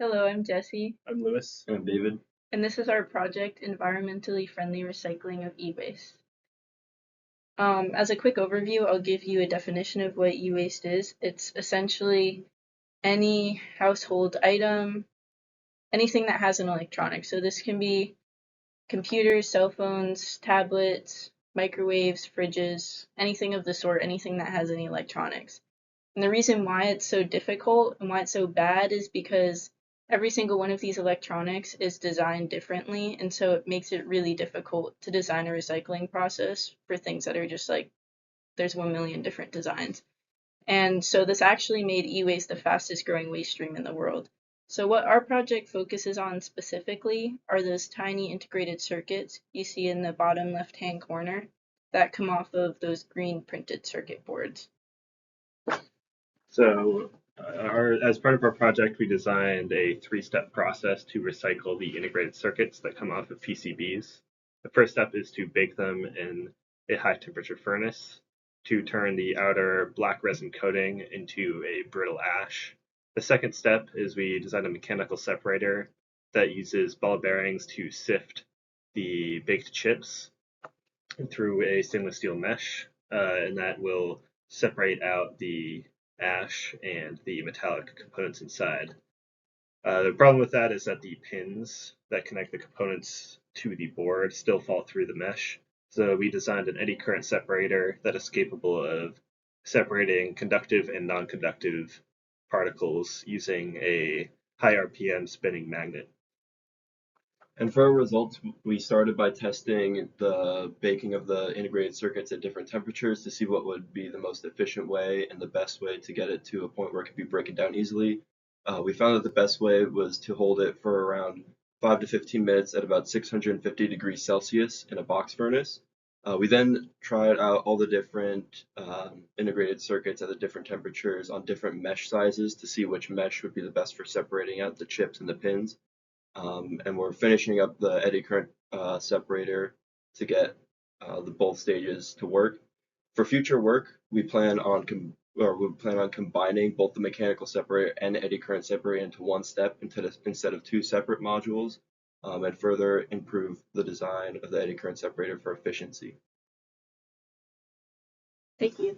Hello, I'm Jesse, I'm Lewis. I'm David. and this is our project, Environmentally Friendly Recycling of E-Waste. As a quick overview, I'll give you a definition of what e-waste is. It's essentially any household item, anything that has an electronic. So this can be computers, cell phones, tablets, microwaves, fridges, anything of the sort, anything that has any electronics. And the reason why it's so difficult and why it's so bad is because every single one of these electronics is designed differently, and so it makes it really difficult to design a recycling process for things that are just like there's 1 million different designs. And so this actually made e-waste the fastest growing waste stream in the world. So what our project focuses on specifically are those tiny integrated circuits you see in the bottom left-hand corner that come off of those green printed circuit boards. So, as part of our project, we designed a three-step process to recycle the integrated circuits that come off of PCBs. The first step is to bake them in a high-temperature furnace to turn the outer black resin coating into a brittle ash. The second step is we designed a mechanical separator that uses ball bearings to sift the baked chips through a stainless steel mesh, and that will separate out the ash and the metallic components inside. The problem with that is that the pins that connect the components to the board still fall through the mesh. So we designed an eddy current separator that is capable of separating conductive and non-conductive particles using a high RPM spinning magnet. And for our results, we started by testing the baking of the integrated circuits at different temperatures to see what would be the most efficient way and the best way to get it to a point where it could be broken down easily. We found that the best way was to hold it for around 5 to 15 minutes at about 650 degrees Celsius in a box furnace. We then tried out all the different integrated circuits at the different temperatures on different mesh sizes to see which mesh would be the best for separating out the chips and the pins. And we're finishing up the eddy current separator to get the both stages to work. For future work, we plan on combining both the mechanical separator and eddy current separator into one step instead of two separate modules, and further improve the design of the eddy current separator for efficiency. Thank you.